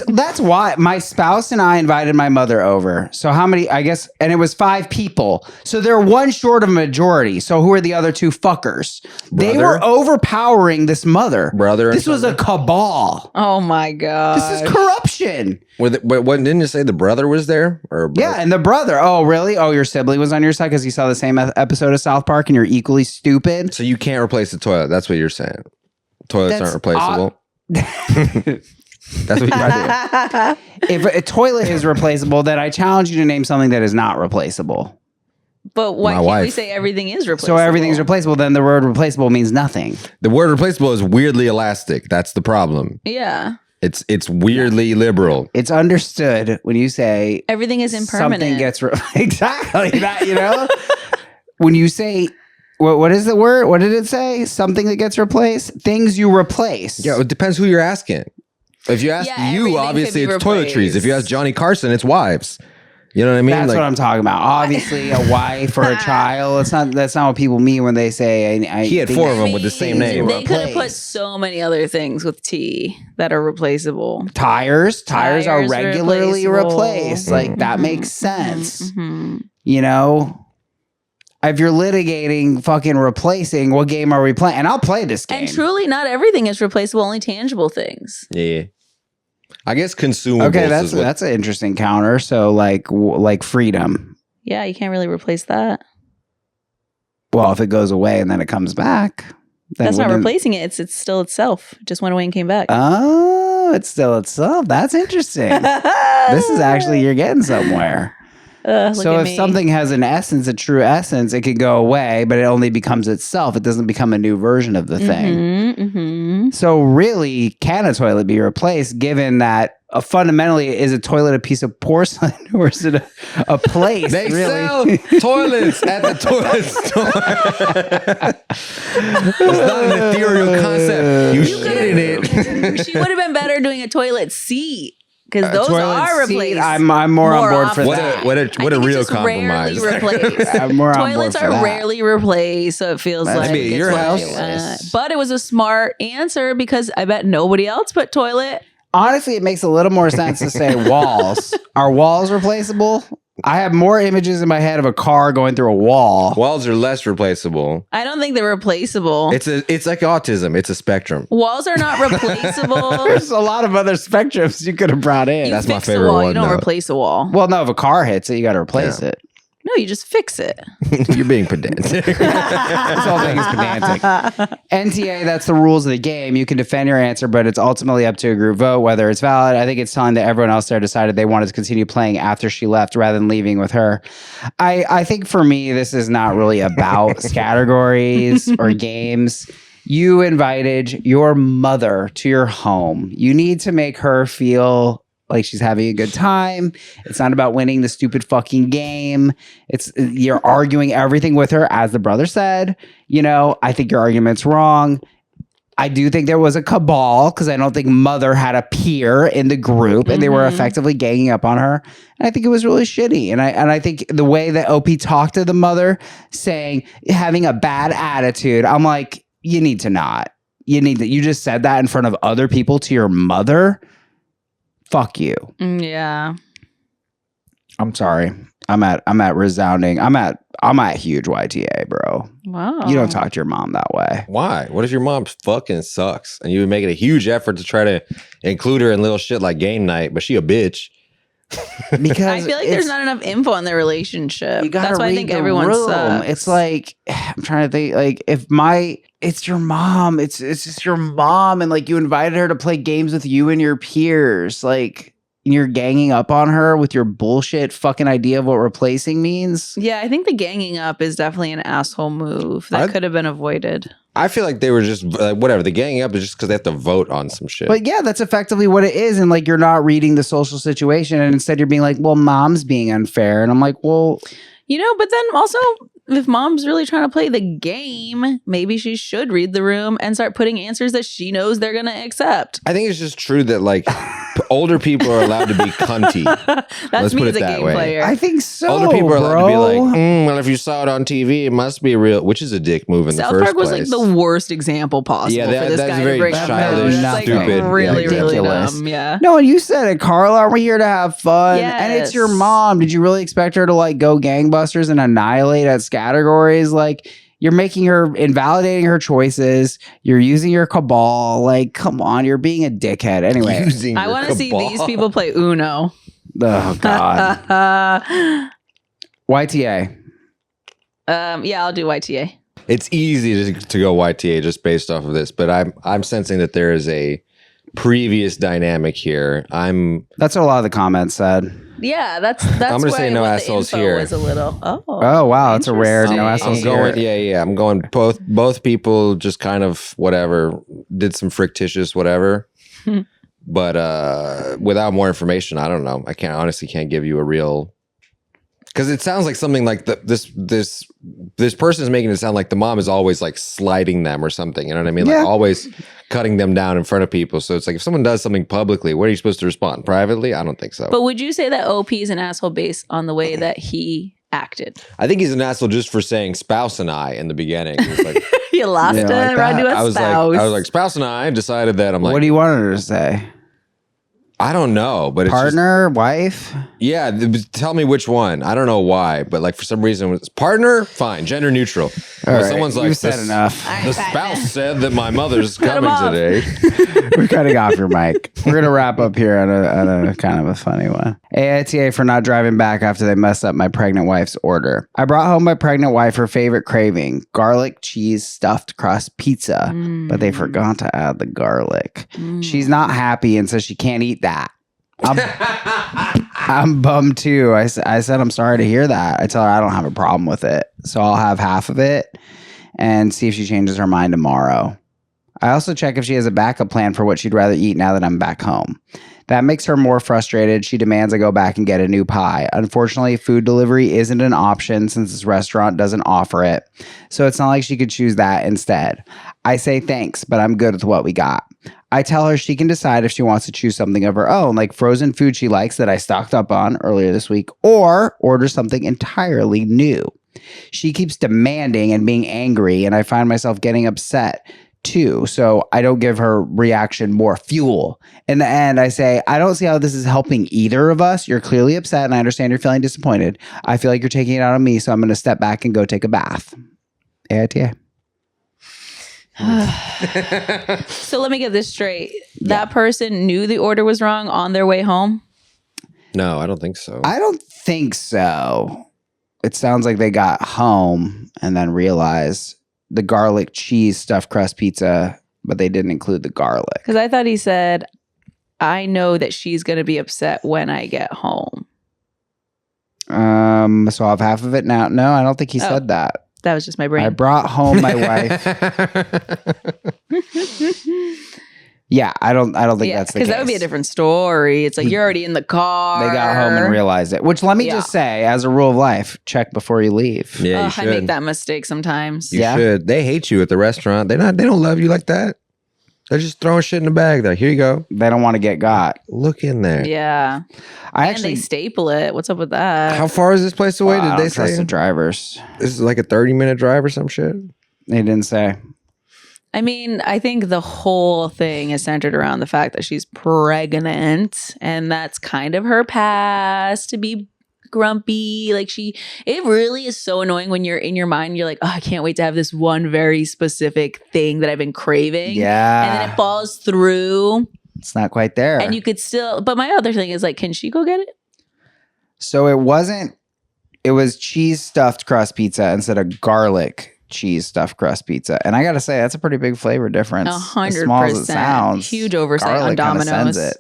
That's why my spouse and I invited my mother over. So how many, I guess, and it was 5 people. So they're one short of a majority. So who are the other 2 fuckers? Brother? They were overpowering this mother. Brother. This was a cabal. Oh my God. This is corruption. Didn't you say the brother was there? Yeah, and the brother. Oh, really? Oh, your sibling was on your side because you saw the same episode of South Park and you're equally stupid? So you can't replace the toilet. That's what you're saying. Toilets aren't replaceable. That's what you're saying. If a toilet is replaceable, then I challenge you to name something that is not replaceable. But why can't we say everything is replaceable? So everything's replaceable, then the word replaceable means nothing. The word replaceable is weirdly elastic. That's the problem. Yeah. It's weirdly liberal. It's understood when you say everything is impermanent. Something gets exactly that, when you say what is the word? What did it say? Something that gets replaced? Things you replace. Yeah, it depends who you're asking. If you ask you, obviously it's toiletries. If you ask Johnny Carson, it's wives. You know what I mean? That's Like, what I'm talking about. Obviously, a wife or a child. That's not what people mean when they say. he had think 4 of them with the same name. They could have put Replace. so many other things with T that are replaceable. Tires are Tires regularly replaceable. replaced. Like that makes sense. Mhm. You know, if you're litigating fucking replacing, what game are we playing? And I'll play this game. And truly, not everything is replaceable. Only tangible things. Yeah. I guess consumables. Okay, is what, that's an interesting counter. So like freedom. Yeah, you can't really replace that. Well, if it goes away and then it comes back, then That's not wouldn't- replacing it. It's still itself. It just went away and came back. Oh, it's still itself. That's interesting. This is actually you're getting somewhere. Look So at if me. something has an essence, a true essence, it could go away, but it only becomes itself. It doesn't become a new version of the thing. Mhm. So really, can a toilet be replaced given that fundamentally is a toilet a piece of porcelain or is it a place? they really? sell toilets at the toilet store. It's not an ethereal concept. You shit in it. She would have been better doing a toilet seat because those Toilet are seat, replaced. I'm more on board for often. that. What a I think real it's just compromise. Rarely replaced. I'm more on board Toilets for are that. rarely replaced, so it feels That's like maybe at your house. But it was a smart answer because I bet nobody else put toilet. Honestly, it makes a little more sense to say walls. Are walls replaceable? I have more images in my head of a car going through a wall. Walls are less replaceable. I don't think they're replaceable. It's like autism. It's a spectrum. Walls are not replaceable. There's a lot of other spectrums you could have brought in. You That's my fix favorite a wall. one, You don't though. replace a wall. Well, no, if a car hits it, you got to replace it. No, you just fix it. You're being pedantic. This whole thing is pedantic. NTA, that's the rules of the game. You can defend your answer, but it's ultimately up to a group vote whether it's valid. I think it's telling that everyone else there decided they wanted to continue playing after she left rather than leaving with her. I think for me, this is not really about categories or games. You invited your mother to your home. You need to make her feel like she's having a good time. It's not about winning the stupid fucking game. You're arguing everything with her, as the brother said. You know, I think your argument's wrong. I do think there was a cabal because I don't think mother had a peer in the group and they were effectively ganging up on her. And I think it was really shitty. And I think the way that OP talked to the mother, saying having a bad attitude, I'm like, you need to not. You just said that in front of other people to your mother. Fuck you. Yeah. I'm sorry. I'm at resounding. I'm at huge YTA, bro. Wow. You don't talk to your mom that way. Why? What if your mom fucking sucks and you would make it a huge effort to try to include her in little shit like game night, but she a bitch? Because I feel like there's not enough info on their relationship. You gotta That's why I read think the everyone room. sucks. It's like I'm trying to think. Like it's your mom. It's just your mom, and like you invited her to play games with you and your peers. Like you're ganging up on her with your bullshit fucking idea of what replacing means. Yeah, I think the ganging up is definitely an asshole move that could have been avoided. I feel like they were just whatever. The ganging up is just because they have to vote on some shit. But yeah, that's effectively what it is. And like you're not reading the social situation, and instead you're being like, "Well, mom's being unfair," and I'm like, "Well." You know, but then also, if mom's really trying to play the game, maybe she should read the room and start putting answers that she knows they're going to accept. I think it's just true that like older people are allowed to be cunty. That's Let's me put as it a that game way. player. I think so. Older people are allowed to be bro. like, well, if you saw it on TV, it must be real, which is a dick move in South the first Park was place. like the worst example possible Yeah, for this that's guy very to bring up. childish, It's like stupid, really, yeah, really ridiculous. dumb. Yeah. No, and you said it, Carla. Aren't we here to have fun? And it's your Yes. mom. Did you really expect her to like go gangbusters and annihilate at categories? Like you're making her invalidating her choices. You're using your cabal. Like, come on, you're being a dickhead. Anyway, Using I your want to see cabal. these people play Uno. oh god, YTA. Yeah, I'll do YTA. It's easy to go YTA just based off of this, but I'm sensing that there is a previous dynamic here. That's what a lot of the comments said. Yeah, that's I'm gonna why say no what the assholes info here. Was a little. Oh wow, it's a rare no interesting. assholes I'm going, here. yeah. I'm going both people just kind of whatever, did some frictitious whatever. But without more information, I don't know. I honestly can't give you a real, because it sounds like something like this person is making it sound like the mom is always like slighting them or something. You know what I mean? Yeah. Like always cutting them down in front of people. So it's like if someone does something publicly, what are you supposed to respond privately? I don't think so. But would you say that OP is an asshole based on the way that he acted? I think he's an asshole just for saying spouse and I in the beginning. He was like, You lost Yeah, it. like Radu, that. a I was spouse. like, spouse and I decided that. I'm like, What do you want her to say? I don't know, but it's just, Partner, wife? yeah. Tell me which one. I don't know why, but like for some reason, it's partner, fine, gender neutral. But All right, someone's like, you've said enough. The spouse said that my mother's Cut him coming off. today. We're cutting off your mic. We're gonna wrap up here on a kind of a funny one. AITA for not driving back after they messed up my pregnant wife's order. I brought home my pregnant wife her favorite craving: garlic cheese stuffed crust pizza, but they forgot to add the garlic. She's not happy and says she can't eat that. I'm bummed too. I said I'm sorry to hear that. I tell her I don't have a problem with it, so I'll have half of it and see if she changes her mind tomorrow. I also check if she has a backup plan for what she'd rather eat now that I'm back home. That makes her more frustrated. She demands I go back and get a new pie. Unfortunately, food delivery isn't an option since this restaurant doesn't offer it, so it's not like she could choose that instead. I say thanks, but I'm good with what we got. I tell her she can decide if she wants to choose something of her own, like frozen food she likes that I stocked up on earlier this week, or order something entirely new. She keeps demanding and being angry, and I find myself getting upset too, so I don't give her reaction more fuel. In the end, I say, I don't see how this is helping either of us. You're clearly upset, and I understand you're feeling disappointed. I feel like you're taking it out on me, so I'm going to step back and go take a bath. AITA. So let me get this straight. That person knew the order was wrong on their way home? No, I don't think so. I don't think so. It sounds like they got home and then realized the garlic cheese stuffed crust pizza, but they didn't include the garlic. Because I thought he said, I know that she's going to be upset when I get home. So I'll have half of it now. No, I don't think he said that. That was just my brain. I brought home my wife. Yeah, I don't think that's the case. Because that would be a different story. It's like you're already in the car. They got home and realized it. Which let me just say, as a rule of life, check before you leave. Yeah, you I should. make that mistake sometimes. You Yeah. should. They hate you at the restaurant. They don't love you like that. They're just throwing shit in the bag. There, here you go. They don't want to get got. Look in there. Yeah. I And actually they staple it. What's up with that? How far is this place away? I Did don't they trust say the drivers? this is like a 30-minute drive or some shit? They didn't say. I mean, I think the whole thing is centered around the fact that she's pregnant, and that's kind of her past to be grumpy. Like it really is so annoying when you're in your mind, you're like, oh, I can't wait to have this one very specific thing that I've been craving. Yeah. And then it falls through. It's not quite there. And you could still, but my other thing is like, can she go get it? So it was cheese stuffed crust pizza instead of garlic cheese stuffed crust pizza. And I got to say, that's a pretty big flavor difference. 100%. As small as it sounds. Huge oversight on garlic kinda Domino's. sends it.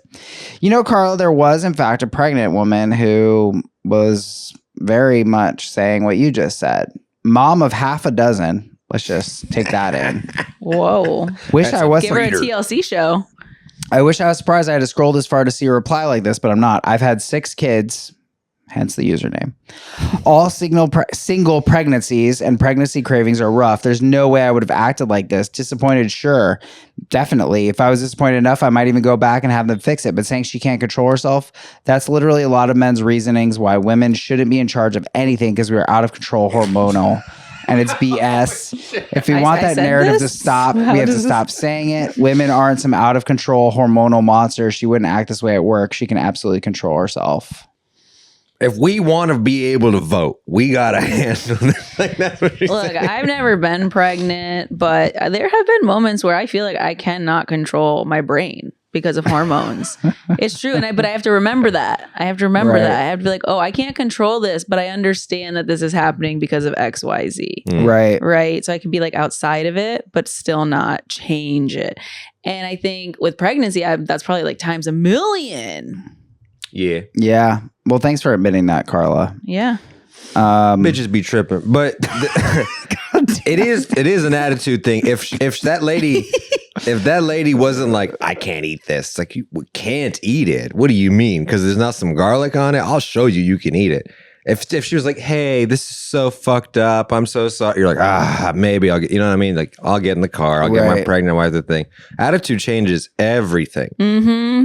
You know, Carla, there was in fact a pregnant woman who was very much saying what you just said. Mom of half a dozen. Let's just take that in. Whoa. Wish I was Give her a TLC show. I wish I was surprised I had to scroll this far to see a reply like this, but I'm not. I've had 6 kids, hence the username. All single pregnancies, and pregnancy cravings are rough. There's no way I would have acted like this. Disappointed, sure. Definitely. If I was disappointed enough, I might even go back and have them fix it. But saying she can't control herself, that's literally a lot of men's reasonings why women shouldn't be in charge of anything because we are out of control hormonal. And it's BS. If we want that said narrative this? to stop, How we have to does stop saying it. Women aren't some out of control hormonal monster. She wouldn't act this way at work. She can absolutely control herself. If we want to be able to vote, we got to handle this. Like, that's what you're Look, saying. I've never been pregnant, but there have been moments where I feel like I cannot control my brain because of hormones. It's true. But I have to remember that. I have to remember Right. that. I have to be like, oh, I can't control this, but I understand that this is happening because of X, Y, Z. Right. Right. So I can be like outside of it, but still not change it. And I think with pregnancy, that's probably like times a million. Yeah. Yeah. Well, thanks for admitting that, Carla. Yeah. Bitches be tripping. But it is an attitude thing. If that lady wasn't like, I can't eat this, it's like, you can't eat it. What do you mean? Because there's not some garlic on it? I'll show you can eat it. If she was like, hey, this is so fucked up, I'm so sorry. You're like, maybe I'll get, you know what I mean? Like, I'll get in the car. I'll get my pregnant wife the thing. Attitude changes everything.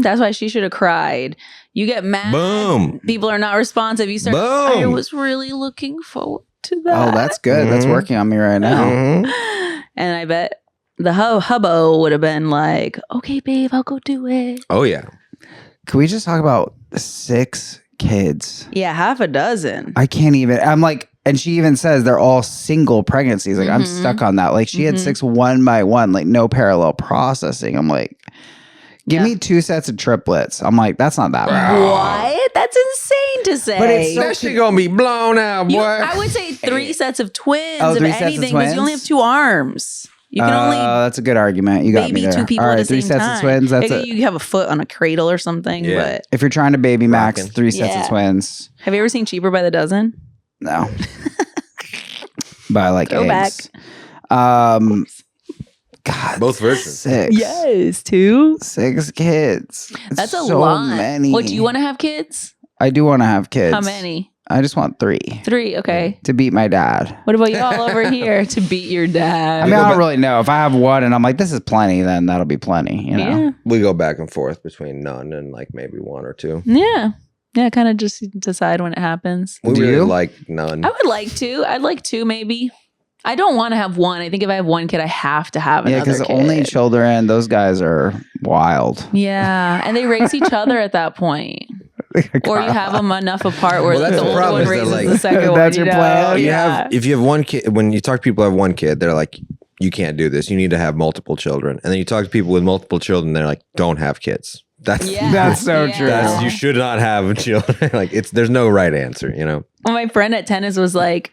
That's why she should have cried. You get mad. Boom. People are not responsive. You start, Boom. I was really looking forward to that. Oh, that's good. That's working on me right now. And I bet the hubbo would have been like, okay, babe, I'll go do it. Oh, yeah. Can we just talk about 6 kids? Yeah, half a dozen. I can't even. I'm like, and she even says they're all single pregnancies. Like, I'm stuck on that. Like, she had 6 one by one, like, no parallel processing. I'm like, give me 2 sets of triplets. I'm like, that's not that bad. What? That's insane to say. But it's That shit gonna be blown out, boy. I would say 3 sets of twins, Oh, if 3 sets of anything, because you only have twins? 2 arms. You can only that's a good argument. You got me baby there. 2 people All at right, the 3 same sets time. of twins. That's Maybe it. you have a foot on a cradle or something. Yeah. But If you're trying to baby max, Rockin'. 3 sets of twins. have you ever seen Cheaper by the Dozen? No. But I like Go eggs. God, Both versions. 6. Yes, 2. 6 kids. It's That's a so lot. many. What, do you want to have kids? I do want to have kids. How many? I just want 3 3, okay. to beat my dad. What about y'all over here to beat your dad? I mean, I don't really know. If I have 1 and I'm like, this is plenty, then that'll be plenty. You know? yeah. We go back and forth between none and like maybe 1 or 2. Yeah. Yeah, kind of just decide when it happens. We Do really you? like none. I would like to. I'd like 2 maybe. I don't want to have 1. I think if I have 1 kid, I have to have another Yeah, because kid. only children, those guys are wild. Yeah, and they raise each other at that point. Or you have them enough apart where Well, that's the the older problem one is that, raises like, the second one. that's your plan? You Yeah. have if you have 1 kid, when you talk to people who have 1 kid, they're like, you can't do this. You need to have multiple children. And then you talk to people with multiple children, they're like, don't have kids. That's That's so true. you should not have children. Like there's no right answer, you know. Well, my friend at tennis was like,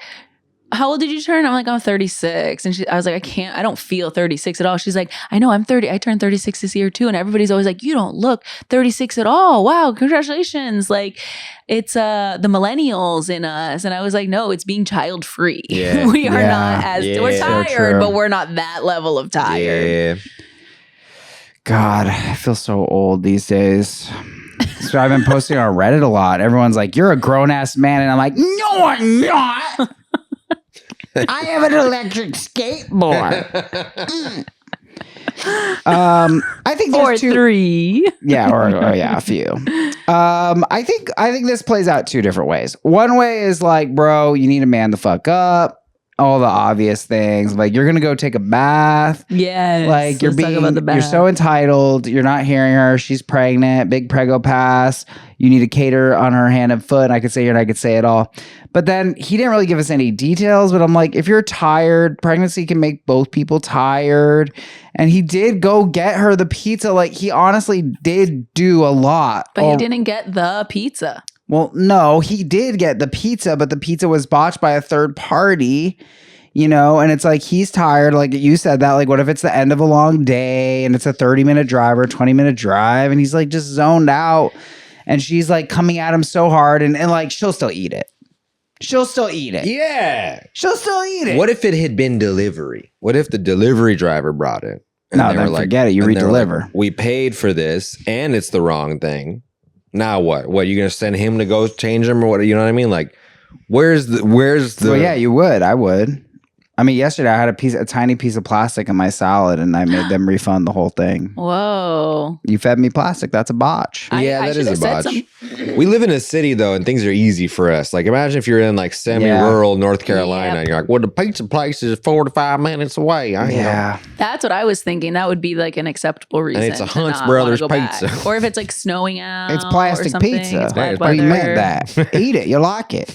how old did you turn? I'm like, I'm 36. And I was like, I don't feel 36 at all. She's like, I know, I'm 30. I turned 36 this year too. And everybody's always like, you don't look 36 at all. Wow, congratulations. Like, it's the millennials in us. And I was like, no, it's being child free. Yeah. We are Yeah. not as, Yeah. we're So tired, true. but we're not that level of tired. Yeah. God, I feel so old these days. So I've been posting on Reddit a lot. Everyone's like, you're a grown ass man. And I'm like, no, I'm not. I have an electric skateboard. I think Or there's 2. 3. Yeah, or yeah, a few. I think this plays out 2 different ways. One way is like, bro, you need to man the fuck up. All the obvious things, like you're gonna go take a bath. Yes. Like you're Let's talk about the you're so bath. entitled. You're not hearing her. She's pregnant. Big prego pass. You need to cater on her hand and foot. And I could say it. I could say it all. But then he didn't really give us any details. But I'm like, if you're tired, pregnancy can make both people tired. And he did go get her the pizza. Like he honestly did do a lot. But he didn't get the pizza. Well, no, he did get the pizza, but the pizza was botched by a third party, you know, and it's like he's tired. Like you said that, like, what if it's the end of a long day and it's a 30-minute drive or 20-minute drive and he's like just zoned out and she's like coming at him so hard and like she'll still eat it. She'll still eat it. Yeah. She'll still eat it. What if it had been delivery? What if the delivery driver brought it? No, then forget it. You and they were like, redeliver. we paid for this and it's the wrong thing. Now what? What, you gonna send him to go change them or what? You know what I mean? Like, where's the Well, yeah, you would. I would. I mean, yesterday I had a tiny piece of plastic in my salad and I made them refund the whole thing. Whoa. You fed me plastic. That's a botch. Yeah, I that is should a have botch. said We live in a city though, and things are easy for us. Like, imagine if you're in like semi-rural North Carolina, Yep. and you're like, "Well, the pizza place is 45 minutes away." Yeah. That's what I was thinking. That would be like an acceptable reason. it's a to Hunt's not Brothers wanna go back. pizza. Or if it's like snowing out. It's or plastic something, pizza. It's bad What do you weather. meant that? Eat it. You like it.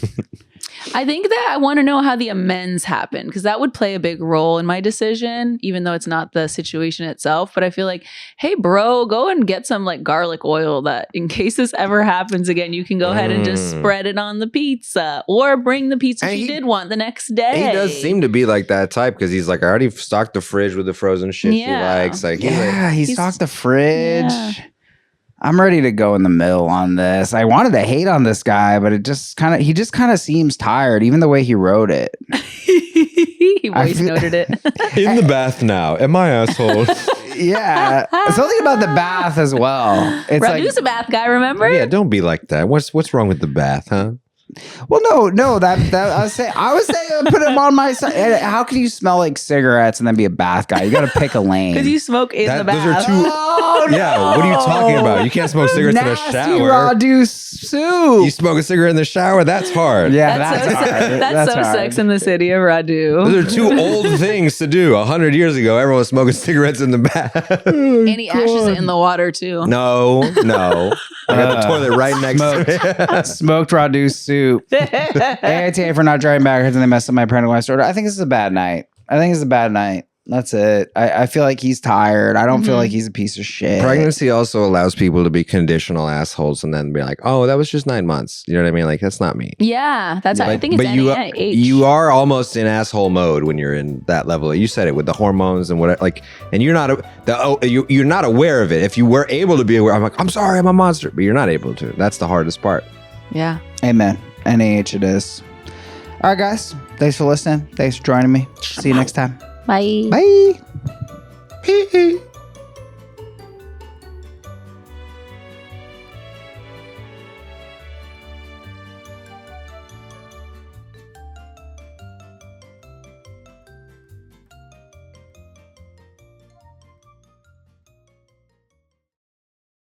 I think that I want to know how the amends happen because that would play a big role in my decision, even though it's not the situation itself. But I feel like, hey, bro, go and get some like garlic oil that in case this ever happens again, you can go ahead and just spread it on the pizza or bring the pizza And she he- did want the next day. He does seem to be like that type because he's like, I already stocked the fridge with the frozen shit Yeah. he likes. Like, he's like, Yeah, he He's- stocked the fridge. Yeah. I'm ready to go in the middle on this. I wanted to hate on this guy, but he just kind of seems tired, even the way he wrote it. He voice feel- noted it. in the bath now. Am I asshole? Yeah, something about the bath as well. It's Radu's a bath guy, remember? Yeah, don't be like that. What's wrong with the bath, huh? Well, no, that I was saying put him on my side. How can you smell like cigarettes and then be a bath guy? You got to pick a lane. Because you smoke in the bath. Those are two. Oh, no. Yeah, what are you talking about? You can't smoke cigarettes in a Nasty shower. Radu soup. You smoke a cigarette in the shower? That's hard. Yeah, That's so, hard. that's so hard. Sex in the City of Radu. Those are two old things to do. 100 years ago, everyone was smoking cigarettes in the bath. And he ashes it in the water too. No. I got the toilet right next to it. Smoked Radu soup. AITA for not driving backwards and they messed up my parental rights order. I think this is a bad night. That's it. I feel like he's tired. I don't feel like he's a piece of shit. Pregnancy also allows people to be conditional assholes and then be like, oh, that was just 9 months. You know what I mean? Like, that's not me. Yeah, that's I think it's NAH. You are almost in asshole mode when you're in that level. You said it with the hormones and what, like, and you're not you're not aware of it. If you were able to be aware, I'm like, I'm sorry, I'm a monster, but you're not able to. That's the hardest part. Yeah. Amen. NAH it is. All right, guys. Thanks for listening. Thanks for joining me. See you next time. Bye. Bye.